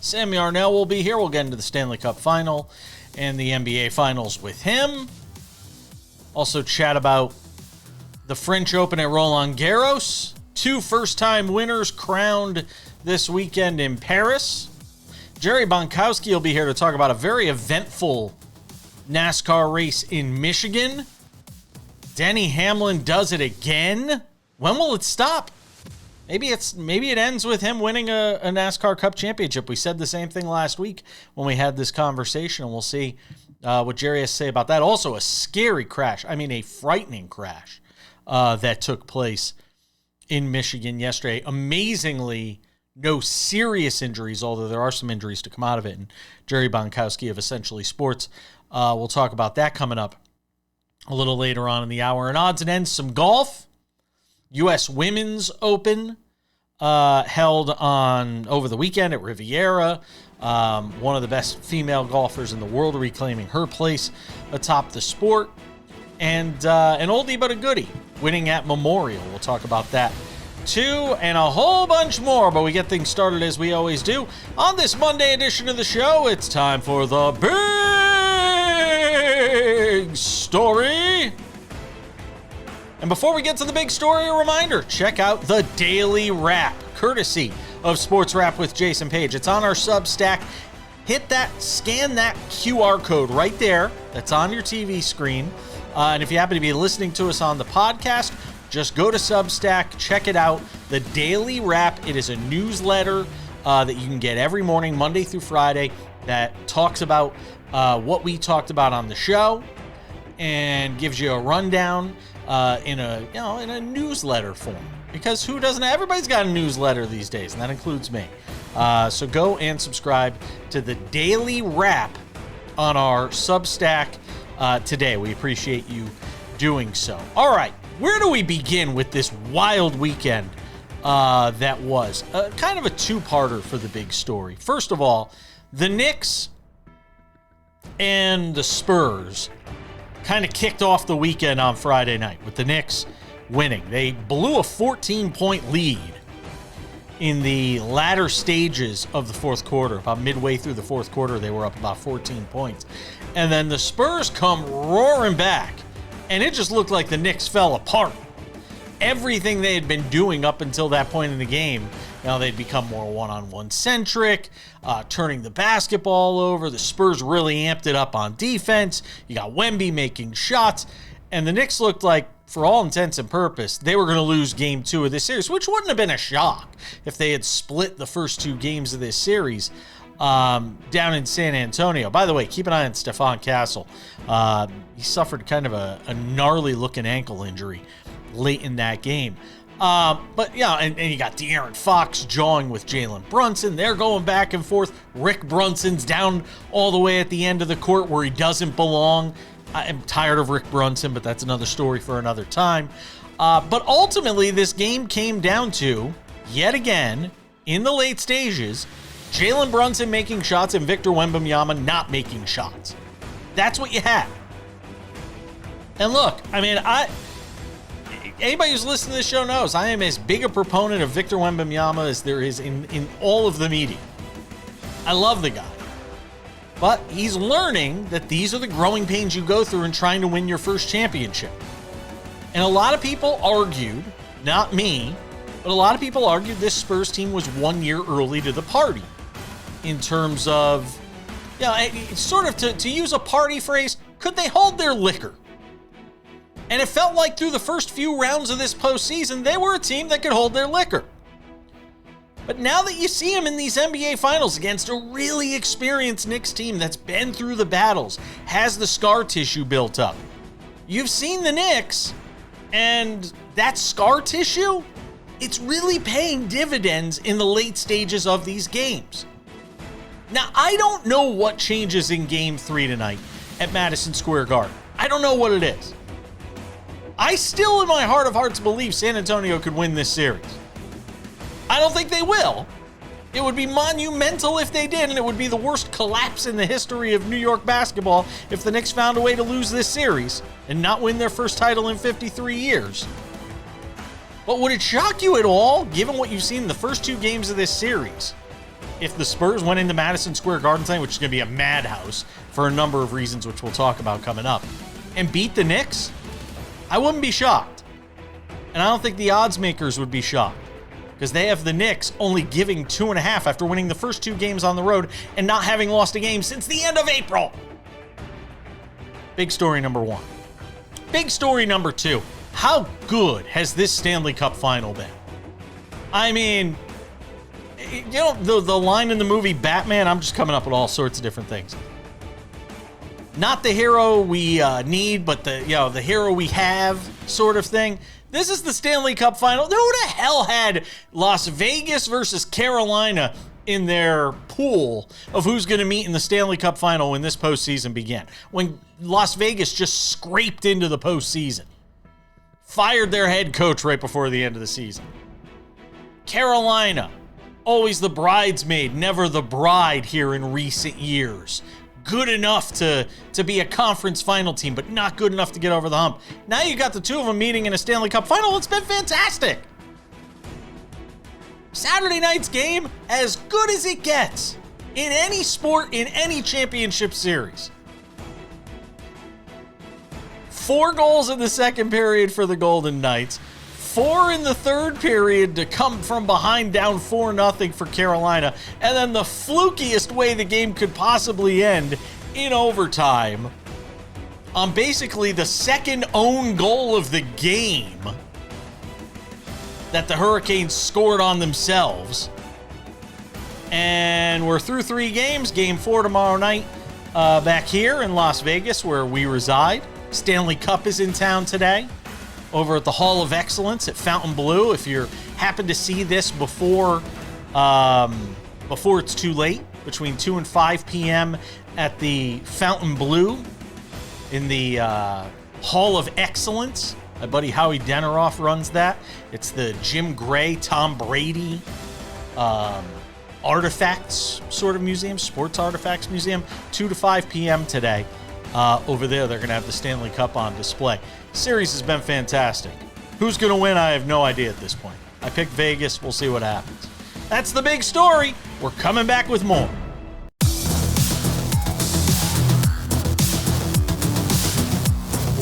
Sam Yarnell will be here. We'll get into the Stanley Cup Final and the NBA Finals with him. Also chat about the French Open at Roland Garros. 2 first-time winners crowned this weekend in Paris. Jerry Bonkowski will be here to talk about a very eventful NASCAR race in Michigan. Denny Hamlin does it again. When will it stop? Maybe it ends with him winning a NASCAR Cup championship. We said the same thing last week when we had this conversation, and we'll see what Jerry has to say about that. Also, a scary crash. I mean, a frightening crash that took place in Michigan yesterday. Amazingly, no serious injuries, although there are some injuries to come out of it. And Jerry Bonkowski of Essentially Sports, we'll talk about that coming up a little later on in the hour. And odds and ends, some golf. U.S. Women's Open held over the weekend at Riviera. One of the best female golfers in the world reclaiming her place atop the sport. And an oldie but a goodie, winning at Memorial. We'll talk about that too, and a whole bunch more. But we get things started as we always do. On this Monday edition of the show, it's time for the big story. And before we get to the big story, a reminder, check out the Daily Wrap, courtesy of SportsWrap with Jason Page. It's on our Substack. Hit that, scan that QR code right there that's on your TV screen. And if you happen to be listening to us on the podcast, just go to Substack, check it out. The Daily Wrap, it is a newsletter that you can get every morning, Monday through Friday, that talks about what we talked about on the show and gives you a rundown in a newsletter form. Because who doesn't? Everybody's got a newsletter these days, and that includes me. So go and subscribe to the Daily Wrap on our Substack today. We appreciate you doing so. All right, where do we begin with this wild weekend that was? Kind of a two-parter for the big story. First of all, the Knicks and the Spurs kind of kicked off the weekend on Friday night with the Knicks winning. They blew a 14-point lead in the latter stages of the fourth quarter. About midway through the fourth quarter, they were up about 14 points. And then the Spurs come roaring back, and it just looked like the Knicks fell apart. Everything they had been doing up until that point in the game, now they'd become more one-on-one centric, turning the basketball over. The Spurs really amped it up on defense. You got Wemby making shots, and the Knicks looked like, for all intents and purpose, they were going to lose game 2 of this series, which wouldn't have been a shock if they had split the first 2 games of this series down in San Antonio. By the way, keep an eye on Stephon Castle. He suffered kind of a gnarly-looking ankle injury late in that game. But yeah, and you got De'Aaron Fox jawing with Jalen Brunson. They're going back and forth. Rick Brunson's down all the way at the end of the court where he doesn't belong. I'm tired of Rick Brunson, but that's another story for another time. But ultimately, this game came down to, yet again, in the late stages, Jalen Brunson making shots and Victor Wembanyama not making shots. That's what you had. And look, I mean, anybody who's listening to this show knows I am as big a proponent of Victor Wembanyama as there is in all of the media. I love the guy. But he's learning that these are the growing pains you go through in trying to win your first championship. And a lot of people argued, not me, but a lot of people argued this Spurs team was 1 year early to the party in terms of, sort of to use a party phrase, could they hold their liquor? And it felt like through the first few rounds of this postseason, they were a team that could hold their liquor. But now that you see them in these NBA Finals against a really experienced Knicks team that's been through the battles, has the scar tissue built up, you've seen the Knicks, and that scar tissue, it's really paying dividends in the late stages of these games. Now, I don't know what changes in Game 3 tonight at Madison Square Garden. I don't know what it is. I still, in my heart of hearts, believe San Antonio could win this series. I don't think they will. It would be monumental if they did, and it would be the worst collapse in the history of New York basketball if the Knicks found a way to lose this series and not win their first title in 53 years. But would it shock you at all, given what you've seen in the first 2 games of this series, if the Spurs went into Madison Square Garden tonight, which is going to be a madhouse for a number of reasons, which we'll talk about coming up, and beat the Knicks, I wouldn't be shocked. And I don't think the odds makers would be shocked, because they have the Knicks only giving 2.5 after winning the first 2 games on the road and not having lost a game since the end of April. Big story number 1. Big story number 2. How good has this Stanley Cup Final been? I mean, you know, the line in the movie Batman, I'm just coming up with all sorts of different things. Not the hero we need, but the hero we have sort of thing. This is the Stanley Cup Final. Who the hell had Las Vegas versus Carolina in their pool of who's going to meet in the Stanley Cup Final when this postseason began? When Las Vegas just scraped into the postseason. Fired their head coach right before the end of the season. Carolina, always the bridesmaid, never the bride here in recent years. Good enough to be a conference final team, but not good enough to get over the hump. Now you got the two of them meeting in a Stanley Cup Final. It's been fantastic. Saturday night's game, as good as it gets in any sport, in any championship series. 4 goals in the second period for the Golden Knights. 4 in the third period to come from behind down 4-0 for Carolina. And then the flukiest way the game could possibly end in overtime on basically the second own goal of the game that the Hurricanes scored on themselves. And we're through 3 games. Game 4 tomorrow night back here in Las Vegas where we reside. Stanley Cup is in town today over at the Hall of Excellence at Fontainebleau. If you happen to see this before it's too late, between 2 and 5 p.m. at the Fontainebleau in the Hall of Excellence. My buddy Howie Deneroff runs that. It's the Jim Gray, Tom Brady artifacts sort of museum, sports artifacts museum, 2 to 5 p.m. today. Over there, they're going to have the Stanley Cup on display. Series has been fantastic. Who's going to win? I have no idea at this point. I picked Vegas. We'll see what happens. That's the big story. We're coming back with more.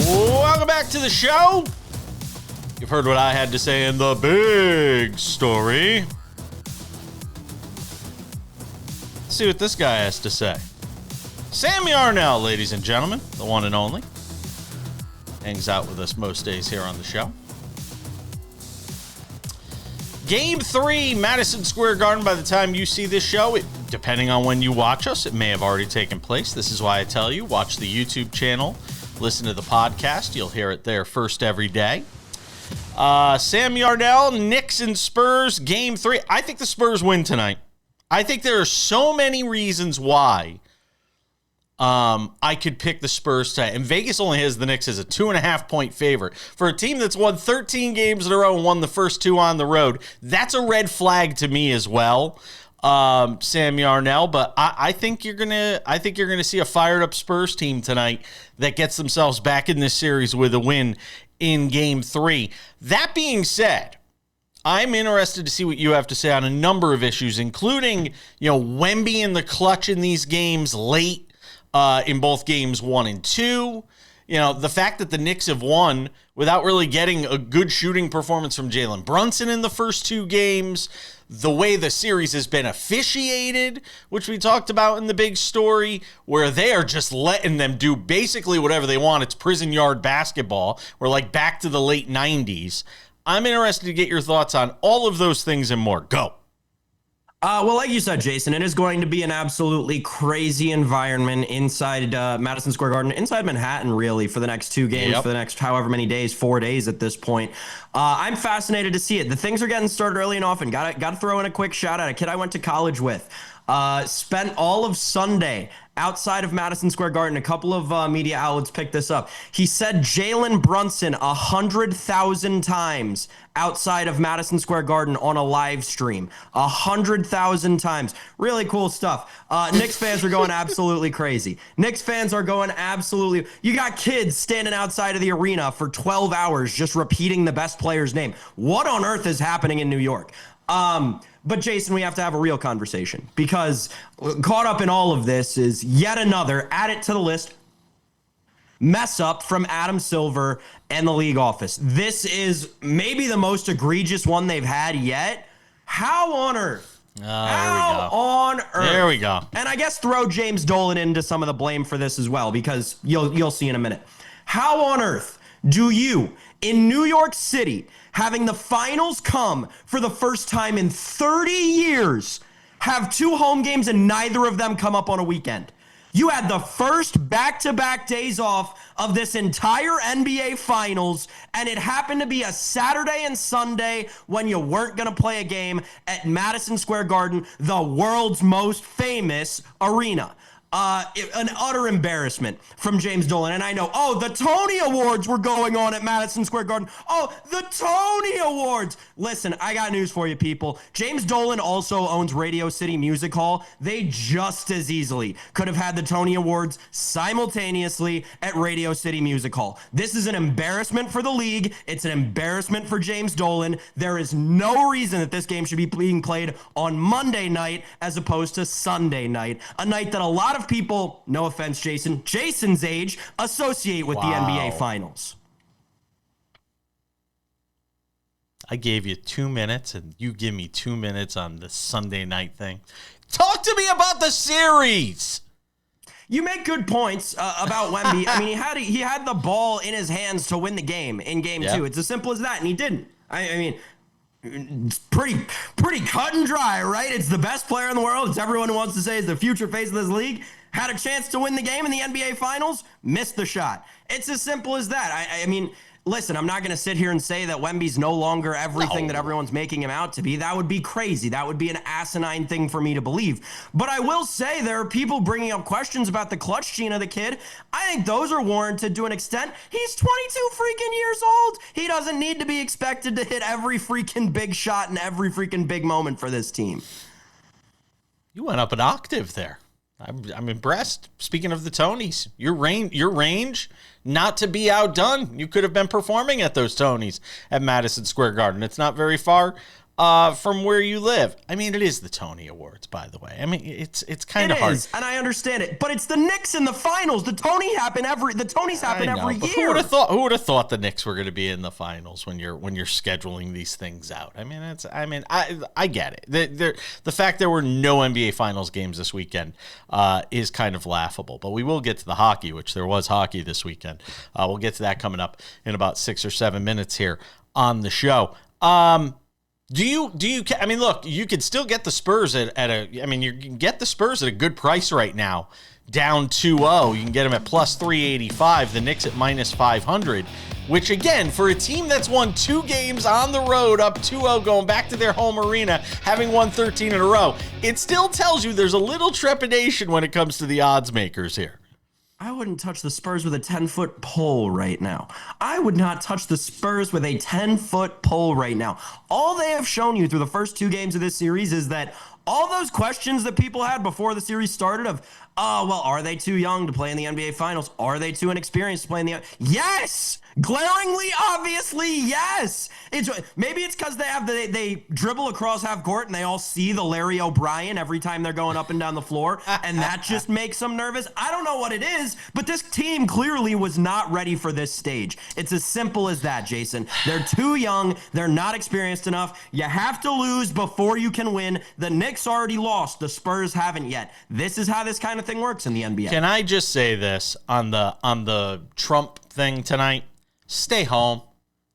Welcome back to the show. You've heard what I had to say in the big story. Let's see what this guy has to say. Sam Yarnell, ladies and gentlemen, the one and only. Hangs out with us most days here on the show. Game 3, Madison Square Garden. By the time you see this show, depending on when you watch us, it may have already taken place. This is why I tell you, watch the YouTube channel, listen to the podcast. You'll hear it there first every day. Sam Yarnell, Knicks and Spurs, Game 3. I think the Spurs win tonight. I think there are so many reasons why I could pick the Spurs tonight. And Vegas only has the Knicks as a 2.5-point favorite. For a team that's won 13 games in a row and won the first 2 on the road, that's a red flag to me as well, Sam Yarnell. But I think you're gonna see a fired up Spurs team tonight that gets themselves back in this series with a win in Game 3. That being said, I'm interested to see what you have to say on a number of issues, including, Wemby in the clutch in these games late. In both games 1 and 2. The fact that the Knicks have won without really getting a good shooting performance from Jalen Brunson in the first 2 games. The way the series has been officiated, which we talked about in the big story, where they are just letting them do basically whatever they want. It's prison yard basketball. We're like back to the late 90s. I'm interested to get your thoughts on all of those things and more. Go. Well, like you said, Jason, it is going to be an absolutely crazy environment inside Madison Square Garden, inside Manhattan, really, for the next 2 games, for the next however many days, 4 days at this point. I'm fascinated to see it. The things are getting started early and often. Got to throw in a quick shout out. A kid I went to college with spent all of Sunday outside of Madison Square Garden. A couple of media outlets picked this up. He said Jalen Brunson 100,000 times outside of Madison Square Garden on a live stream. 100,000 times. Really cool stuff. Knicks fans are going absolutely crazy. Knicks fans are going absolutely... You got kids standing outside of the arena for 12 hours just repeating the best player's name. What on earth is happening in New York? But Jason, we have to have a real conversation because caught up in all of this is yet another, add it to the list, mess up from Adam Silver and the league office. This is maybe the most egregious one they've had yet. How on earth? How on earth? There we go. And I guess throw James Dolan into some of the blame for this as well, because you'll see in a minute. How on earth do you, in New York City, having the finals come for the first time in 30 years, have 2 home games and neither of them come up on a weekend? You had the first back-to-back days off of this entire NBA Finals, and it happened to be a Saturday and Sunday when you weren't going to play a game at Madison Square Garden, the world's most famous arena. An utter embarrassment from James Dolan. And I know, the Tony Awards were going on at Madison Square Garden. The Tony Awards. Listen, I got news for you, people. James Dolan also owns Radio City Music Hall. They just as easily could have had the Tony Awards simultaneously at Radio City Music Hall. This is an embarrassment for the league. It's an embarrassment for James Dolan. There is no reason that this game should be being played on Monday night as opposed to Sunday night, a night that a lot of people, no offense, Jason's age, associate with the NBA Finals. I gave you 2 minutes, and you give me 2 minutes on the Sunday night thing. Talk to me about the series. You make good points about Wemby. I mean, he had the ball in his hands to win the game in Game 2. It's as simple as that, and he didn't. I mean, it's pretty cut and dry, right? It's the best player in the world. It's everyone who wants to say is the future face of this league. Had a chance to win the game in the NBA Finals, missed the shot. It's as simple as that. I mean, listen, I'm not going to sit here and say that Wemby's no longer everything that everyone's making him out to be. That would be crazy. That would be an asinine thing for me to believe. But I will say there are people bringing up questions about the clutch gene of the kid. I think those are warranted to an extent. He's 22 freaking years old. He doesn't need to be expected to hit every freaking big shot in every freaking big moment for this team. You went up an octave there. I'm impressed. Speaking of the Tonys, your range, not to be outdone. You could have been performing at those Tonys at Madison Square Garden. It's not very far from where you live. I mean, it is the Tony Awards, by the way. I mean, it's kind of hard. It is, and I understand it. But it's the Knicks in the finals. The Tonys happen every year. Who would have thought the Knicks were going to be in the finals when you're scheduling these things out? I mean, I get it. The fact there were no NBA Finals games this weekend is kind of laughable. But we will get to the hockey, which there was hockey this weekend. We'll get to that coming up in about 6 or 7 minutes here on the show. Do you? I mean, look, you could still get the Spurs you can get the Spurs at a good price right now, down 2-0. You can get them at plus 385. The Knicks at minus 500, which again, for a team that's won 2 games on the road, up 2-0, going back to their home arena, having won 13 in a row, it still tells you there's a little trepidation when it comes to the odds makers here. I wouldn't touch the Spurs with a 10-foot pole right now. I would not touch the Spurs with a 10-foot pole right now. All they have shown you through the first 2 games of this series is that all those questions that people had before the series started of, are they too young to play in the NBA Finals? Are they too inexperienced to play in the... Yes! Glaringly, obviously, yes. Maybe it's because they dribble across half court and they all see the Larry O'Brien every time they're going up and down the floor, and that just makes them nervous. I don't know what it is, but this team clearly was not ready for this stage. It's as simple as that, Jason. They're too young. They're not experienced enough. You have to lose before you can win. The Knicks already lost. The Spurs haven't yet. This is how this kind of thing works in the NBA. Can I just say this on the Trump thing tonight? Stay home.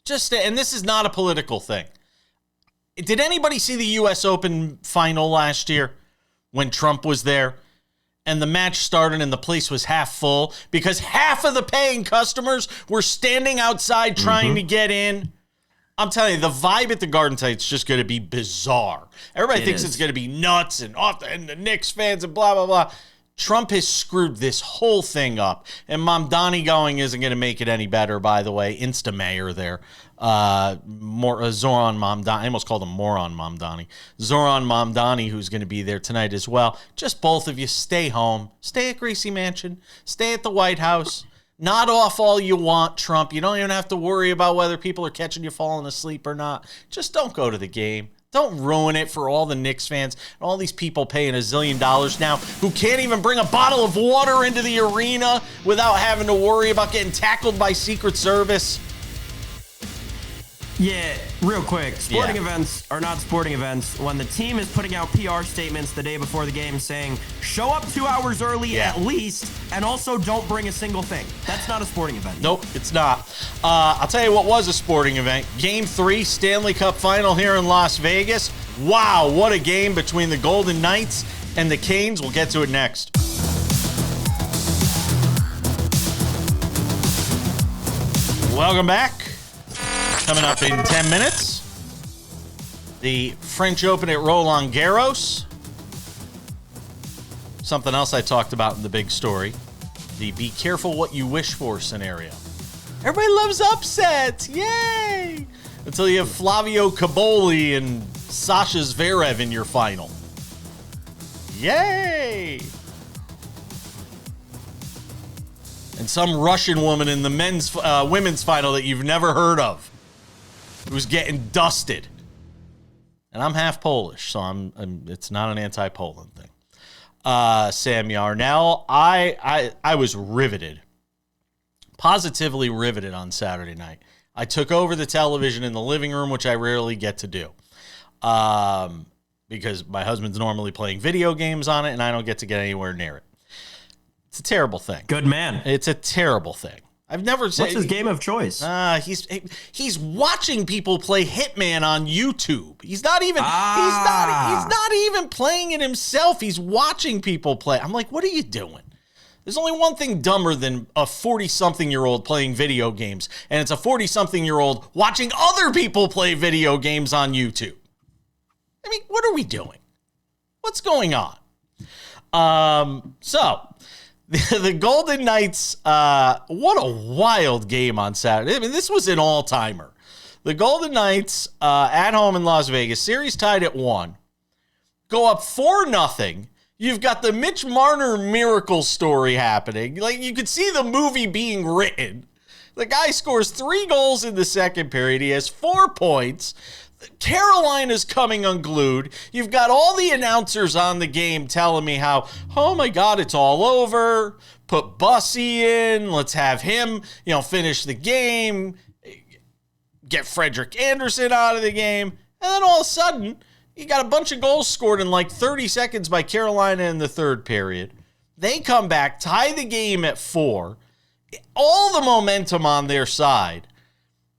Just stay. And this is not a political thing. Did anybody see the U.S. Open final last year when Trump was there and the match started and the place was half full because half of the paying customers were standing outside trying to get in? I'm telling you, the vibe at the Garden tonight is just going to be bizarre. Everybody thinks it's going to be nuts and the Knicks fans and blah, blah, blah. Trump has screwed this whole thing up, and Mamdani going isn't going to make it any better, by the way. Insta-mayor there. Zoran Mamdani. I almost called him Moron Mamdani. Zoran Mamdani, who's going to be there tonight as well. Just both of you stay home. Stay at Gracie Mansion. Stay at the White House. Nod off all you want, Trump. You don't even have to worry about whether people are catching you falling asleep or not. Just don't go to the game. Don't ruin it for all the Knicks fans and all these people paying $1 zillion now who can't even bring a bottle of water into the arena without having to worry about getting tackled by Secret Service. Yeah, real quick. Sporting events are not sporting events when the team is putting out PR statements the day before the game saying, show up 2 hours early at least, and also don't bring a single thing. That's not a sporting event. Nope, it's not. I'll tell you what was a sporting event. Game 3, Stanley Cup Final here in Las Vegas. Wow, what a game between the Golden Knights and the Canes. We'll get to it next. Welcome back. Coming up in 10 minutes, the French Open at Roland Garros. Something else I talked about in the big story, the be careful what you wish for scenario. Everybody loves upsets, yay! Until you have Flavio Caboli and Sasha Zverev in your final. Yay! And some Russian woman in the women's final that you've never heard of. Who's getting dusted. And I'm half Polish, so it's not an anti-Poland thing. Sam Yarnell, I was riveted. Positively riveted on Saturday night. I took over the television in the living room, which I rarely get to do. Because my husband's normally playing video games on it, and I don't get anywhere near it. It's a terrible thing. Good man. It's a terrible thing. I've never said. What's his game of choice? He's watching people play Hitman on YouTube. He's not even he's not even playing it himself. He's watching people play. I'm like, what are you doing? There's only one thing dumber than a 40-something-year-old playing video games, and it's a 40-something-year-old watching other people play video games on YouTube. I mean, what are we doing? What's going on? The Golden Knights, what a wild game on Saturday. I mean, this was an all-timer. The Golden Knights at home in Las Vegas, series tied at 1, go up 4-0. You've got the Mitch Marner miracle story happening. Like, you could see the movie being written. The guy scores 3 goals in the second period. He has 4 points. Carolina's coming unglued. You've got all the announcers on the game telling me how, oh my God, it's all over. Put Bussy in. Let's have him, finish the game. Get Frederick Anderson out of the game. And then all of a sudden, you got a bunch of goals scored in like 30 seconds by Carolina in the third period. They come back, tie the game at 4. All the momentum on their side.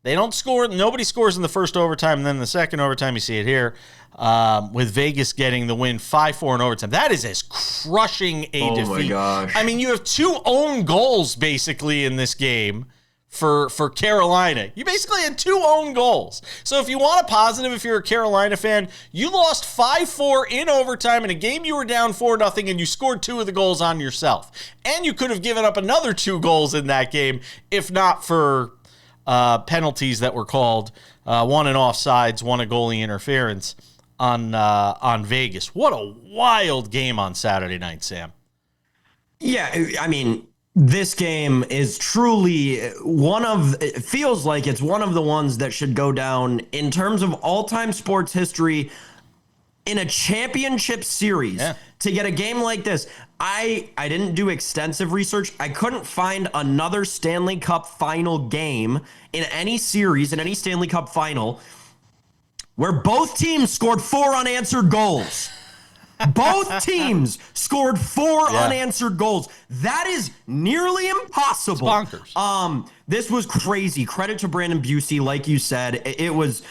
They don't score. Nobody scores in the first overtime, and then in the second overtime, you see it here, with Vegas getting the win 5-4 in overtime. That is as crushing a defeat. Oh, my gosh. I mean, you have 2 own goals, basically, in this game for Carolina. You basically had 2 own goals. So if you want a positive, if you're a Carolina fan, you lost 5-4 in overtime in a game you were down 4-0, and you scored 2 of the goals on yourself. And you could have given up another 2 goals in that game if not for penalties that were called, one in offsides, one a goalie interference on Vegas. What a wild game on Saturday night, Sam. Yeah, I mean, this game is truly it feels like it's one of the ones that should go down in terms of all-time sports history in a championship series. Yeah. To get a game like this, I didn't do extensive research. I couldn't find another Stanley Cup Final game in any series, in any Stanley Cup Final, where both teams scored 4 unanswered goals. Both teams scored 4 unanswered goals. That is nearly impossible. It's bonkers. This was crazy. Credit to Brandon Busey, like you said. It was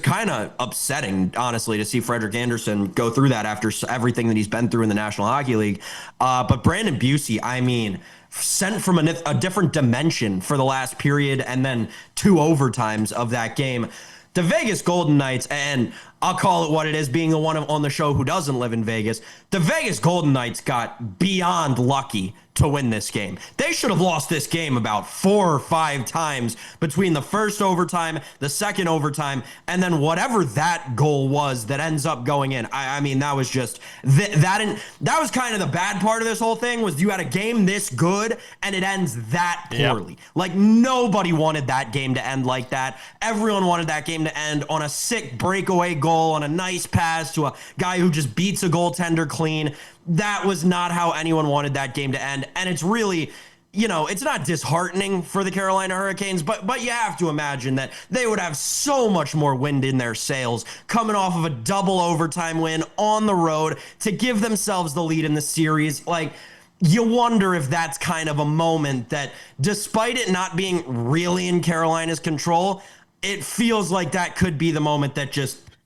kind of upsetting, honestly, to see Frederick Anderson go through that after everything that he's been through in the National Hockey League. But Brandon Busey, I mean, sent from a different dimension for the last period and then 2 overtimes of that game. The Vegas Golden Knights, and I'll call it what it is, being the one on the show who doesn't live in Vegas, the Vegas Golden Knights got beyond lucky to win this game. They should have lost this game about 4 or 5 times between the first overtime, the second overtime, and then whatever that goal was that ends up going in. I mean, that was just that was kind of the bad part of this whole thing, was you had a game this good and it ends that poorly. Yep. Like, nobody wanted that game to end like that. Everyone wanted that game to end on a sick breakaway goal, on a nice pass to a guy who just beats a goaltender clean. That was not how anyone wanted that game to end. And it's really, it's not disheartening for the Carolina Hurricanes, but you have to imagine that they would have so much more wind in their sails coming off of a double overtime win on the road to give themselves the lead in the series. Like, you wonder if that's kind of a moment that, despite it not being really in Carolina's control, it feels like that could be the moment that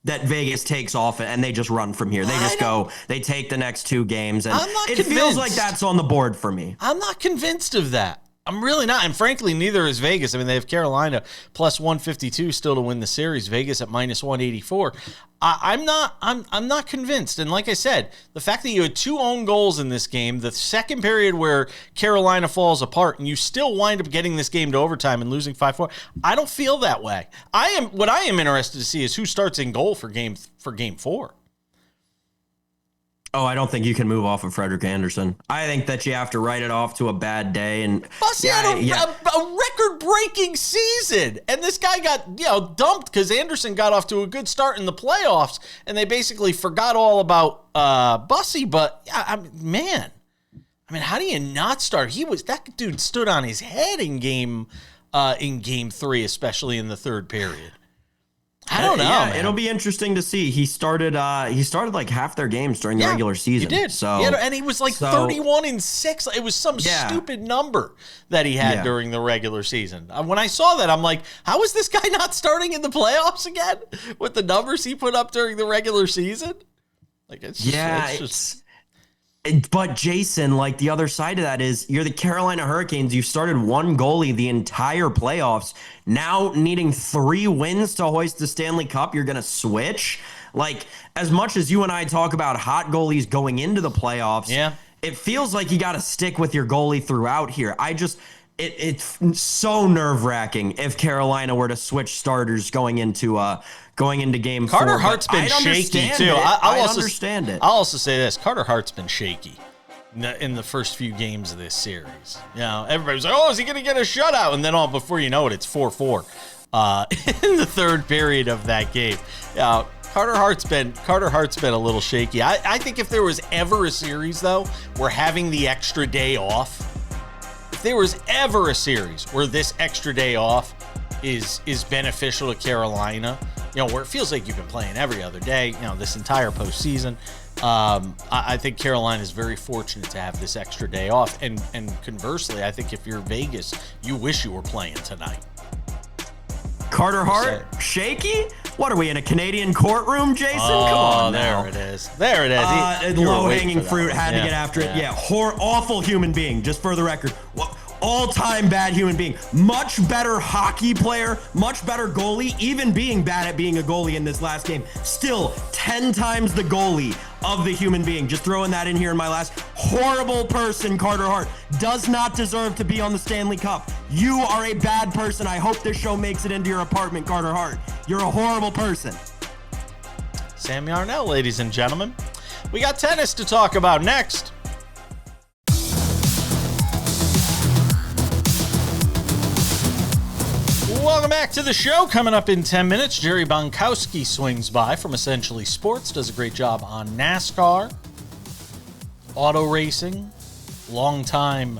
Vegas takes off and they just run from here. They just go, they take the next 2 games, and it feels like that's on the board for me. I'm not convinced of that. I'm really not. And frankly, neither is Vegas. I mean, they have Carolina plus 152 still to win the series. Vegas at minus 184. I'm not convinced. And like I said, the fact that you had 2 own goals in this game, the second period where Carolina falls apart, and you still wind up getting this game to overtime and losing 5-4, I don't feel that way. What I am interested to see is who starts in goal for game 4. Oh, I don't think you can move off of Frederik Andersen. I think that you have to write it off to a bad day. And Bussy had a record-breaking season, and this guy got dumped because Andersen got off to a good start in the playoffs, and they basically forgot all about Bussy. But how do you not start? That dude stood on his head in game 3, especially in the third period. I don't know. Yeah, it'll be interesting to see. He started like half their games during the regular season. He did. So and he was like 31-6. It was some stupid number that he had during the regular season. When I saw that, I'm like, how is this guy not starting in the playoffs again with the numbers he put up during the regular season? Like, it's just But Jason, like, the other side of that is you're the Carolina Hurricanes. You've started 1 goalie the entire playoffs. Now needing 3 wins to hoist the Stanley Cup, you're going to switch? Like, as much as you and I talk about hot goalies going into the playoffs, it feels like you got to stick with your goalie throughout here. It's so nerve-wracking if Carolina were to switch starters going into game 4. Carter Hart's been shaky too. I understand it. I'll also say this: Carter Hart's been shaky in the first few games of this series. Everybody's like, "Oh, is he going to get a shutout?" And then before you know it, it's 4-4 in the third period of that game. Carter Hart's been a little shaky. I think if there was ever a series though, where having the extra day off. If there was ever a series where this extra day off is beneficial to Carolina, where it feels like you've been playing every other day, this entire postseason, I think Carolina is very fortunate to have this extra day off. And conversely, I think if you're Vegas, you wish you were playing tonight. Carter Hart, shaky? What are we, in a Canadian courtroom, Jason? Come on now. There it is. Low-hanging fruit, had to get after it. Yeah, awful human being, just for the record. All-time bad human being. Much better hockey player, much better goalie, even being bad at being a goalie in this last game. Still 10 times the goalie of the human being. Just throwing that in here in my last. Horrible person, Carter Hart. Does not deserve to be on the Stanley Cup. You are a bad person. I hope this show makes it into your apartment, Carter Hart. You're a horrible person. Sam Yarnell, ladies and gentlemen. We got tennis to talk about next. Welcome back to the show. Coming up in 10 minutes, Jerry Bonkowski swings by from Essentially Sports, does a great job on NASCAR, auto racing, longtime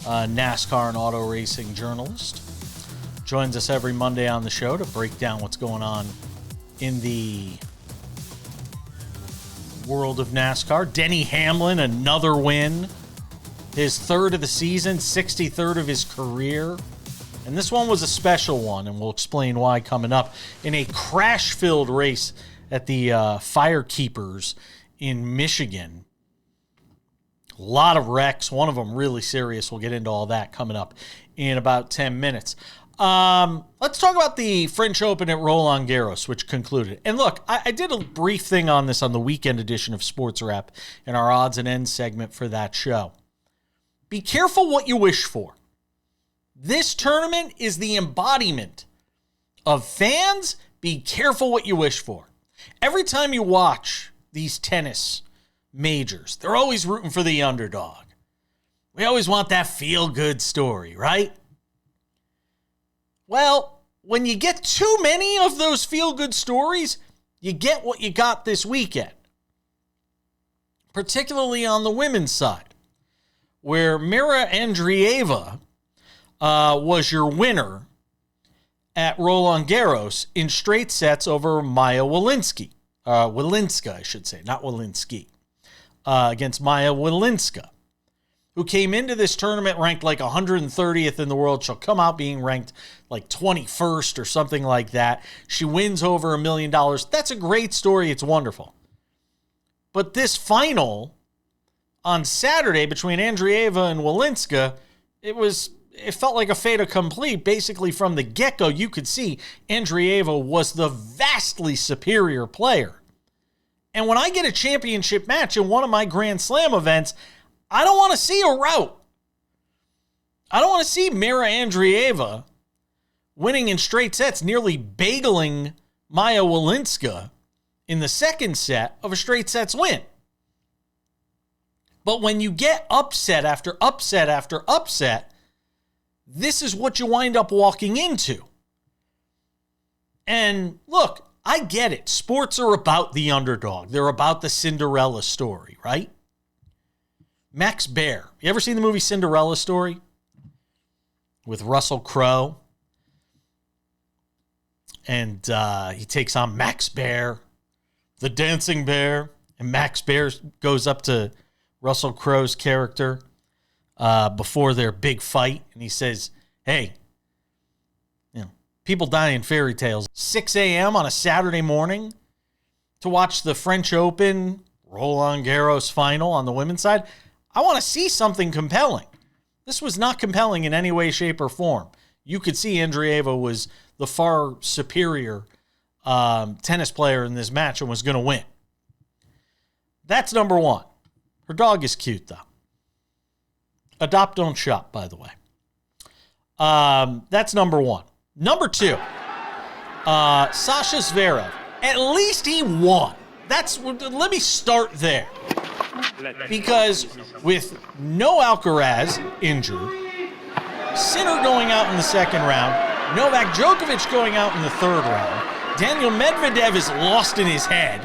NASCAR and auto racing journalist. Joins us every Monday on the show to break down what's going on in the world of NASCAR. Denny Hamlin, another win. His 3rd of the season, 63rd of his career. And this one was a special one, and we'll explain why coming up. In a crash-filled race at the Firekeepers in Michigan. A lot of wrecks, one of them really serious. We'll get into all that coming up in about 10 minutes. Let's talk about the French Open at Roland Garros, which concluded. And look, I did a brief thing on this on the weekend edition of SportsWrap in our odds and ends segment for that show. Be careful what you wish for. This tournament is the embodiment of fans. Be careful what you wish for. Every time you watch these tennis majors, they're always rooting for the underdog. We always want that feel-good story, right? Well, when you get too many of those feel-good stories, you get what you got this weekend. Particularly on the women's side, where Mira Andreeva was your winner at Roland Garros in straight sets over Maya Walinska, I should say, not Walinski, against Maya Walinska, who came into this tournament ranked like 130th in the world. She'll come out being ranked like 21st or something like that. She wins over $1 million. That's a great story. It's wonderful. But this final on Saturday between Andreeva and Walinska, it felt like a fait accompli. Basically, from the get-go, you could see Andreeva was the vastly superior player. And when I get a championship match in one of my Grand Slam events, I don't want to see a rout. I don't want to see Mira Andreeva winning in straight sets, nearly bageling Maya Walinska in the second set of a straight sets win. But when you get upset after upset after upset, this is what you wind up walking into. And look, I get it. Sports are about the underdog. They're about the Cinderella story, right? Max Baer. You ever seen the movie Cinderella Story? With Russell Crowe. And he takes on Max Baer, the dancing bear. And Max Baer goes up to Russell Crowe's character before their big fight. And he says, hey, people die in fairy tales. 6 a.m. on a Saturday morning to watch the French Open Roland Garros final on the women's side. I want to see something compelling. This was not compelling in any way, shape, or form. You could see Andreeva was the far superior tennis player in this match and was going to win. That's number one. Her dog is cute, though. Adopt, don't shop, by the way. That's number one. Number two, Sasha Zverev. At least he won. Let me start there. Because with no Alcaraz injured, Sinner going out in the second round, Novak Djokovic going out in the third round, Daniel Medvedev is lost in his head,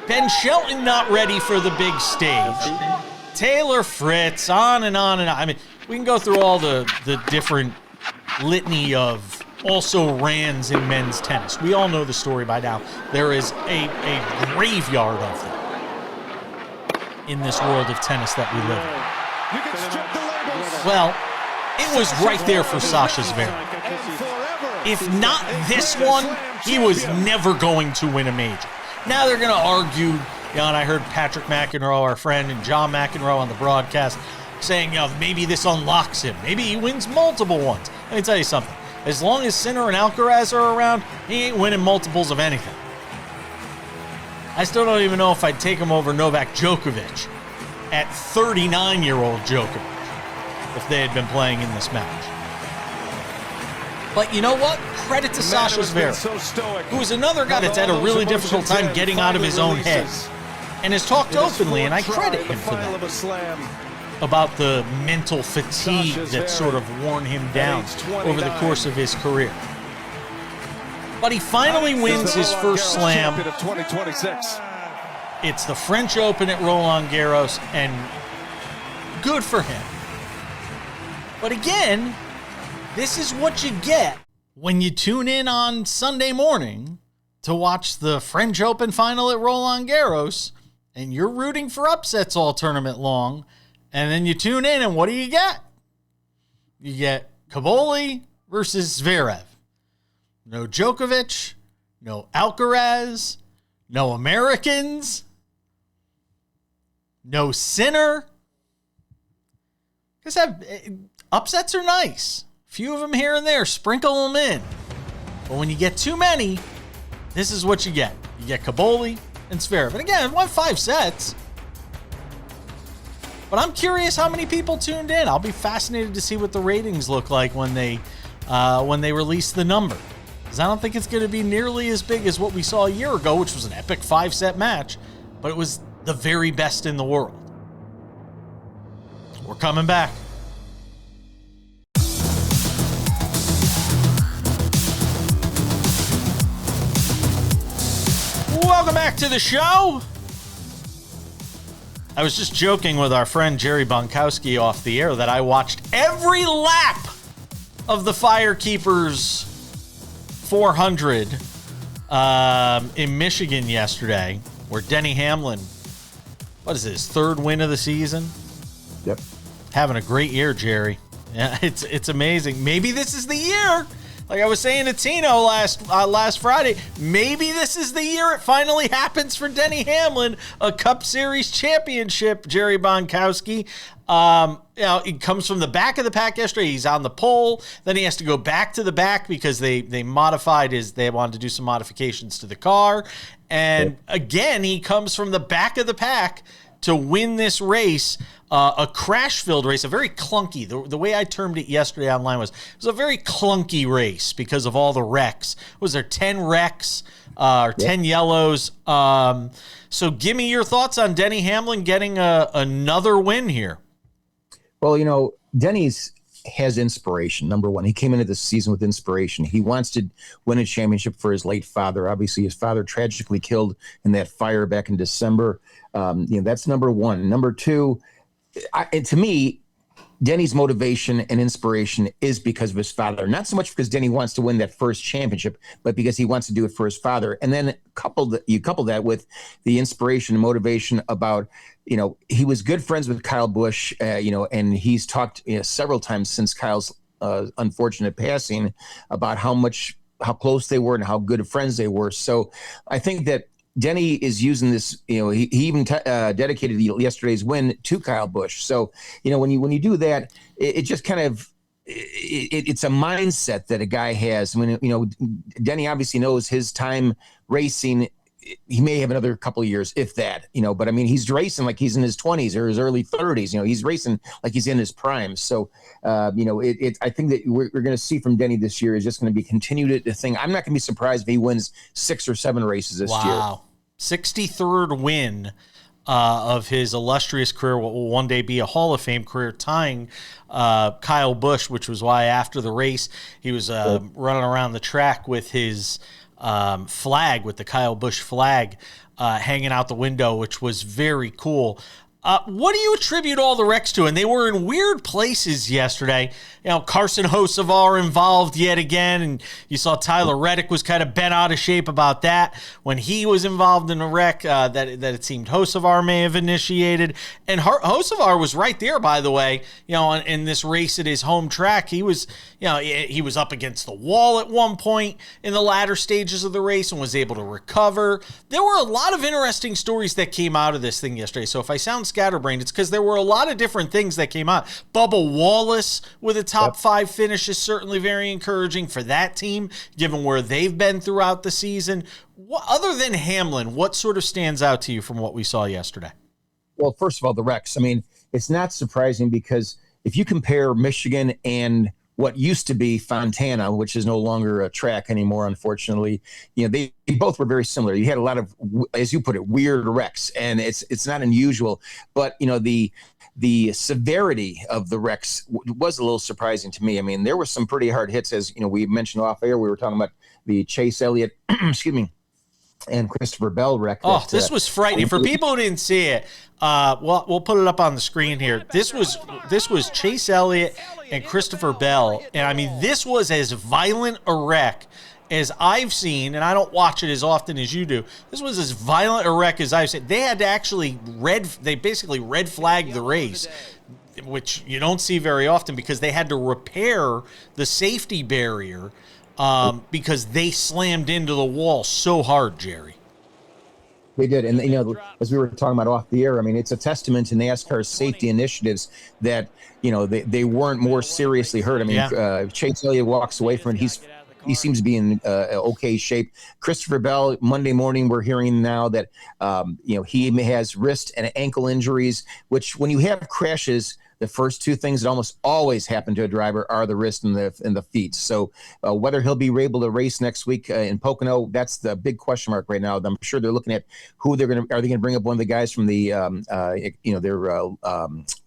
Ben Shelton not ready for the big stage, Taylor Fritz, on and on and on. I mean, we can go through all the different litany of also rans in men's tennis. We all know the story by now. There is a graveyard of them in this world of tennis that we live in. Well, it was right there for Sasha Zverev. If not this one, he was never going to win a major. Now they're going to argue, and I heard Patrick McEnroe, our friend, and John McEnroe on the broadcast saying, maybe this unlocks him. Maybe he wins multiple ones. Let me tell you something. As long as Sinner and Alcaraz are around, he ain't winning multiples of anything. I still don't even know if I'd take him over Novak Djokovic at 39-year-old Djokovic if they had been playing in this match. But you know what? Credit to Sasha Zverev, who is another guy that's had a really difficult time getting out of his own head and has talked openly, and I credit him for that, about the mental fatigue that sort of worn him down over the course of his career. But he finally wins his first slam. It's the French Open at Roland Garros, and good for him. But again, this is what you get when you tune in on Sunday morning to watch the French Open final at Roland Garros, and you're rooting for upsets all tournament long, and then you tune in, and what do you get? You get Caboli versus Zverev. No Djokovic, no Alcaraz, no Americans, no Sinner. Because upsets are nice. A few of them here and there, sprinkle them in. But when you get too many, this is what you get. You get Caboli and Zverev. And again, it won 5 sets. But I'm curious how many people tuned in. I'll be fascinated to see what the ratings look like when they release the number. Because I don't think it's going to be nearly as big as what we saw a year ago, which was an epic 5-set match. But it was the very best in the world. We're coming back. Welcome back to the show. I was just joking with our friend Jerry Bonkowski off the air that I watched every lap of the Firekeepers 400 in Michigan yesterday, where Denny Hamlin, what is his third win of the season? Yep. Having a great year, Jerry. Yeah, it's amazing. Maybe this is the year. Like I was saying to Tino last Friday, maybe this is the year it finally happens for Denny Hamlin, a Cup Series championship, Jerry Bonkowski. It comes from the back of the pack yesterday. He's on the pole. Then he has to go back to the back because they wanted to do some modifications to the car. And again, he comes from the back of the pack to win this race, a crash-filled race, a very clunky, the way I termed it yesterday online was, it was a very clunky race because of all the wrecks. Was there 10 wrecks or 10 yellows? So give me your thoughts on Denny Hamlin getting another win here. Well, Denny has inspiration. Number one, he came into this season with inspiration. He wants to win a championship for his late father. Obviously, his father tragically killed in that fire back in December. That's number one. Number two, to me, Denny's motivation and inspiration is because of his father. Not so much because Denny wants to win that first championship, but because he wants to do it for his father. And then you couple that with the inspiration and motivation about, he was good friends with Kyle Busch, and he's talked several times since Kyle's unfortunate passing about how close they were and how good of friends they were. So I think that Denny is using this, he even dedicated yesterday's win to Kyle Busch. So, when you do that, it just kind of, it's a mindset that a guy has. Denny obviously knows his time racing. He may have another couple of years, if that, but he's racing like he's in his 20s or his early 30s. He's racing like he's in his prime. So, I think that we're going to see from Denny this year is just going to be continued the thing. I'm not going to be surprised if he wins 6 or 7 races this year. Wow. 63rd win of his illustrious career, what will one day be a Hall of Fame career, tying Kyle Busch, which was why after the race he was running around the track with his flag, with the Kyle Busch flag hanging out the window, which was very cool. What do you attribute all the wrecks to? And they were in weird places yesterday. Carson Hocevar involved yet again, and you saw Tyler Reddick was kind of bent out of shape about that when he was involved in a wreck that it seemed Hocevar may have initiated. And Hocevar was right there, by the way, in this race at his home track. He was, he was up against the wall at one point in the latter stages of the race and was able to recover. There were a lot of interesting stories that came out of this thing yesterday. So if I sound scatterbrained, it's because there were a lot of different things that came out. Bubba Wallace with a top 5 finish is certainly very encouraging for that team, given where they've been throughout the season. Other than Hamlin, what sort of stands out to you from what we saw yesterday? Well, first of all, the wrecks. It's not surprising because if you compare Michigan and what used to be Fontana, which is no longer a track anymore, unfortunately, they both were very similar. You had a lot of, as you put it, weird wrecks, and it's not unusual. But the severity of the wrecks was a little surprising to me. There were some pretty hard hits, as we mentioned off air. We were talking about the Chase Elliott, excuse me, and Christopher Bell wreck. This was frightening for people who didn't see it. We'll put it up on the screen here. This was Chase Elliott and Christopher Bell, and this was as violent a wreck as I've seen, and I don't watch it as often as you do. This was as violent a wreck as I've seen. They had to actually basically red flagged the race, which you don't see very often, because they had to repair the safety barrier because they slammed into the wall so hard, Jerry. They did. And, as we were talking about off the air, it's a testament to NASCAR's safety initiatives that, they weren't more seriously hurt. Chase Elliott walks away from it. he seems to be in okay shape. Christopher Bell, Monday morning, we're hearing now that he has wrist and ankle injuries, which when you have crashes, the first two things that almost always happen to a driver are the wrist and the feet. So whether he'll be able to race next week in Pocono, that's the big question mark right now. I'm sure they're looking at who are they going to bring up one of the guys from the their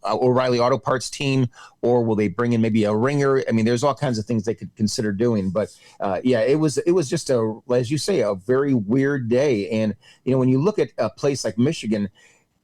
O'Reilly Auto Parts team, or will they bring in maybe a ringer? I mean, there's all kinds of things they could consider doing. But it was just as you say, a very weird day. And when you look at a place like Michigan,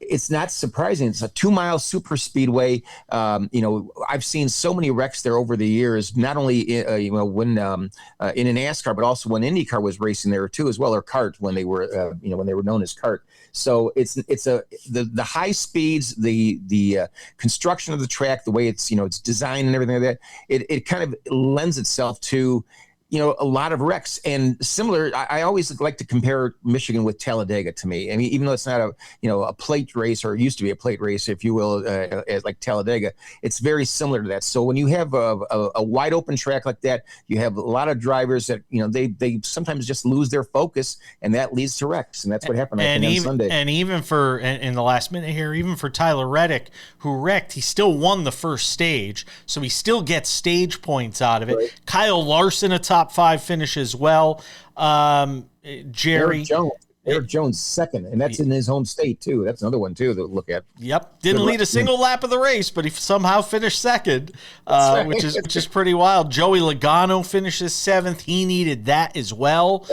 it's not surprising. It's a 2-mile super speedway. I've seen so many wrecks there over the years, not only when in a NASCAR, but also when IndyCar was racing there too, as well, or kart when they were when they were known as kart. So the high speeds, the construction of the track, the way it's designed and everything like that. It kind of lends itself to a lot of wrecks. And similar, I always like to compare Michigan with Talladega to me. I mean, even though it's not a plate race, or it used to be a plate race, if you will, as like Talladega, it's very similar to that. So when you have a wide open track like that, you have a lot of drivers that, they sometimes just lose their focus, and that leads to wrecks. And that's what happened on Sunday. And even in the last minute here, even for Tyler Reddick, who wrecked, he still won the first stage. So he still gets stage points out of it. Right. Kyle Larson, a top 5 finish as well. Jerry Eric Jones second, and that's in his home state too. That's another one too to look at. Yep, didn't lead a single lap of the race, but he somehow finished second, right. which is pretty wild. Joey Logano finishes 7th. He needed that as well.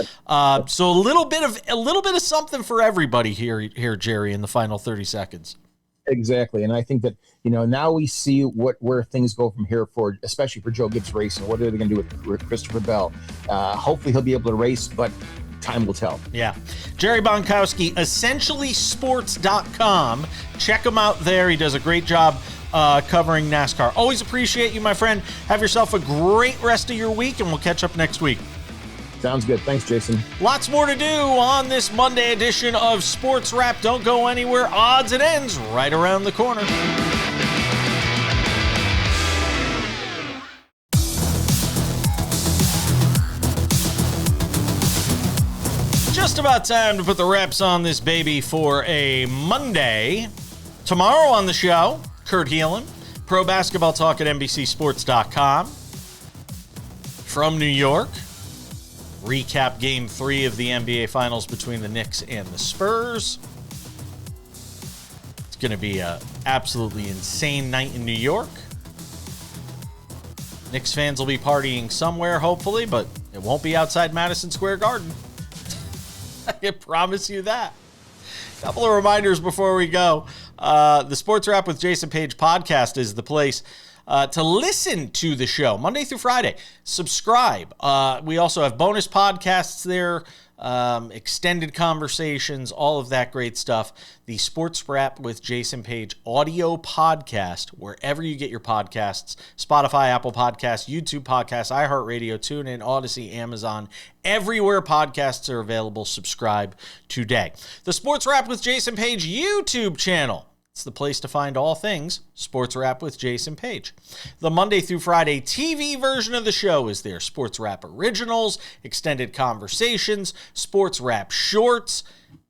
So a little bit of something for everybody here, Jerry, in the final 30 seconds. Exactly, and I think that now we see where things go from here especially for Joe Gibbs Racing. What are they going to do with Christopher Bell? Hopefully he'll be able to race, but time will tell. Yeah. Jerry Bonkowski, EssentiallySports.com. Check him out there. He does a great job covering NASCAR. Always appreciate you, my friend. Have yourself a great rest of your week, and we'll catch up next week. Sounds good. Thanks, Jason. Lots more to do on this Monday edition of Sports Wrap. Don't go anywhere. Odds and ends right around the corner. Just about time to put the wraps on this baby for a Monday. Tomorrow on the show, Kurt Heelan, pro basketball talk at NBCSports.com. From New York, recap Game 3 of the NBA Finals between the Knicks and the Spurs. It's going to be an absolutely insane night in New York. Knicks fans will be partying somewhere, hopefully, but it won't be outside Madison Square Garden. I can promise you that. A couple of reminders before we go. The Sports Wrap with Jason Page podcast is the place to listen to the show Monday through Friday. Subscribe. We also have bonus podcasts there, extended conversations, all of that great stuff. The Sports Wrap with Jason Page audio podcast, wherever you get your podcasts, Spotify, Apple Podcasts, YouTube Podcasts, iHeartRadio, TuneIn, Odyssey, Amazon, everywhere podcasts are available. Subscribe today. The Sports Wrap with Jason Page YouTube channel. It's the place to find all things Sports Wrap with Jason Page. The Monday through Friday TV version of the show is there. Sports Wrap Originals, Extended Conversations, Sports Wrap Shorts,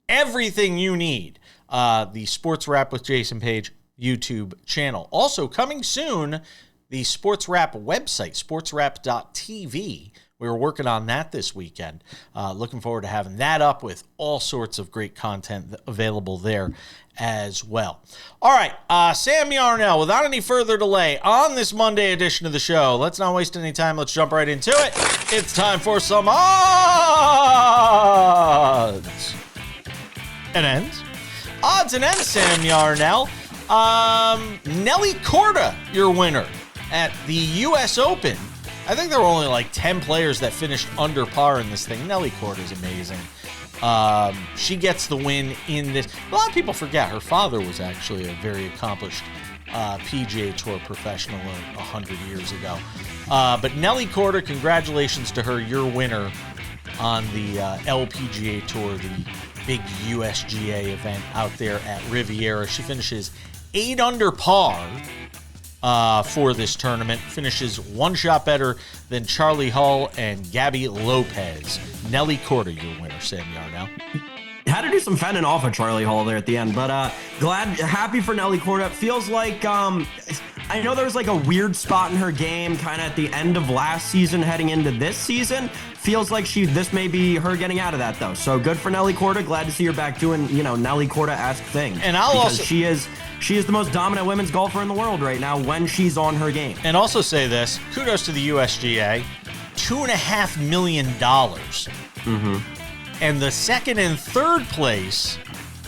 everything you need. The Sports Wrap with Jason Page YouTube channel. Also coming soon, the Sports Wrap website, sportswrap.tv. We were working on that this weekend. Looking forward to having that up with all sorts of great content available there as well. All right, Sam Yarnell, without any further delay, on this Monday edition of the show, let's not waste any time. Let's jump right into it. It's time for some odds and ends. Odds and ends, Sam Yarnell. Nelly Korda, your winner at the U.S. Open. I think there were only like 10 players that finished under par in this thing. Nelly Korda is amazing. She gets the win in this. A lot of people forget her father was actually a very accomplished PGA Tour professional 100 years ago. But Nelly Korda, congratulations to her, your winner on the LPGA Tour, the big USGA event out there at Riviera. She finishes 8 under par for this tournament. Finishes one shot better than Charlie Hull and Gabby Lopez. Nelly Korda, your winner, Sam Yarnell. Had to do some fending off of Charlie Hull there at the end, but happy for Nelly Korda. It feels like I know there was like a weird spot in her game kind of at the end of last season heading into this season. Feels like this may be her getting out of that though. So good for Nelly Korda. Glad to see her back doing, Nelly Korda-esque things. And she is the most dominant women's golfer in the world right now when she's on her game. And also say this, kudos to the USGA, $2.5 million. Mm-hmm. And the second and third place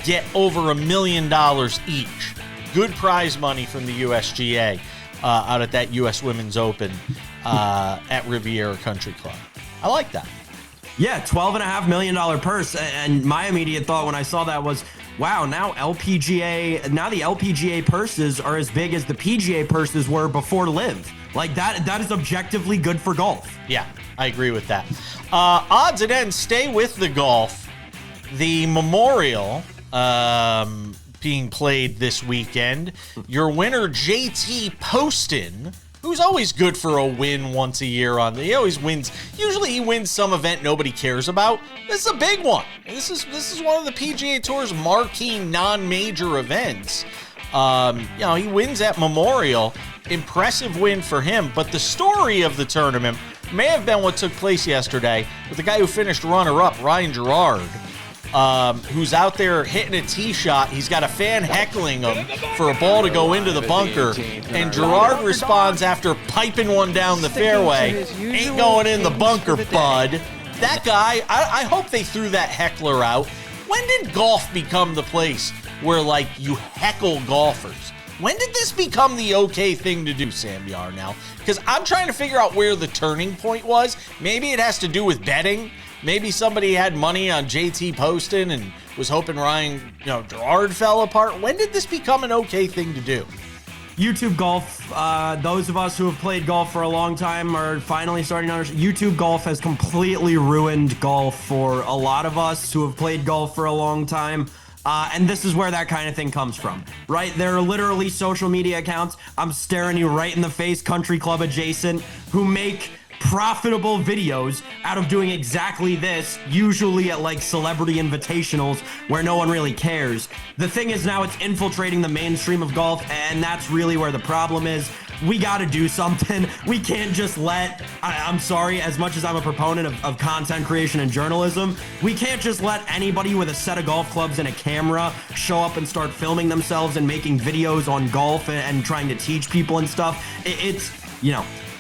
get over $1 million each. Good prize money from the USGA out at that U.S. Women's Open at Riviera Country Club. I like that. Yeah, $12.5 million purse. And my immediate thought when I saw that was, wow, now the LPGA purses are as big as the PGA purses were before LIV. Like that is objectively good for golf. Yeah, I agree with that. Odds and ends, stay with the golf. The Memorial being played this weekend. Your winner, JT Poston, who's always good for a win once a year he always wins. Usually he wins some event nobody cares about. This is a big one. This is one of the PGA Tour's marquee non-major events. He wins at Memorial. Impressive win for him. But the story of the tournament may have been what took place yesterday with the guy who finished runner-up, Ryan Gerard, who's out there hitting a tee shot. He's got a fan heckling him for a ball to go into the bunker, and Gerard responds after piping one down the fairway, ain't going in the bunker, bud. That guy, I hope they threw that heckler out. When did golf become the place where, you heckle golfers? When did this become the okay thing to do, Sam Yarnell? Because I'm trying to figure out where the turning point was. Maybe it has to do with betting. Maybe somebody had money on JT Poston and was hoping Ryan, Gerard fell apart. When did this become an okay thing to do? YouTube golf, those of us who have played golf for a long time are finally starting to understand. YouTube golf has completely ruined golf for a lot of us who have played golf for a long time. And this is where that kind of thing comes from, right? There are literally social media accounts, I'm staring you right in the face, country club adjacent, who make profitable videos out of doing exactly this, usually at celebrity invitationals where no one really cares. The thing is now it's infiltrating the mainstream of golf, and that's really where the problem is. We got to do something. We can't just I'm sorry, as much as I'm a proponent of content creation and journalism, we can't just let anybody with a set of golf clubs and a camera show up and start filming themselves and making videos on golf and trying to teach people and stuff.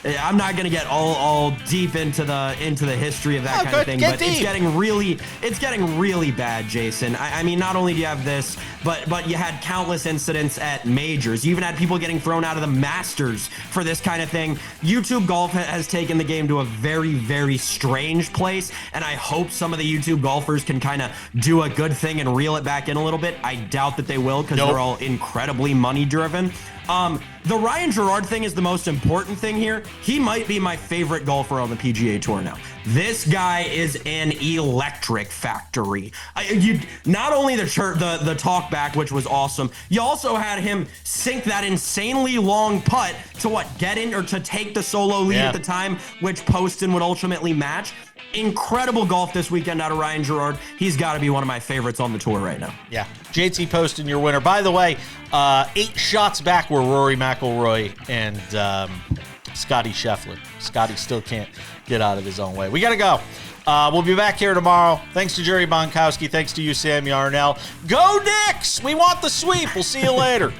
I'm not going to get all deep into the history of that kind of thing, but it's getting really bad, Jason. I mean, not only do you have this, but you had countless incidents at majors. You even had people getting thrown out of the Masters for this kind of thing. YouTube golf has taken the game to a very, very strange place, and I hope some of the YouTube golfers can kind of do a good thing and reel it back in a little bit. I doubt that they will because they're all incredibly money driven. The Ryan Gerard thing is the most important thing here. He might be my favorite golfer on the PGA Tour now. This guy is an electric factory. Not only the talk back, which was awesome, you also had him sink that insanely long putt to get in or to take the solo lead at the time, which Poston would ultimately match. Incredible golf this weekend out of Ryan Gerard. He's got to be one of my favorites on the tour right now. Yeah. JT Poston, your winner. By the way, 8 shots back were Rory McIlroy and Scotty Scheffler. Scotty still can't get out of his own way. We got to go. We'll be back here tomorrow. Thanks to Jerry Bonkowski. Thanks to you, Sam Yarnell. Go Knicks! We want the sweep. We'll see you later.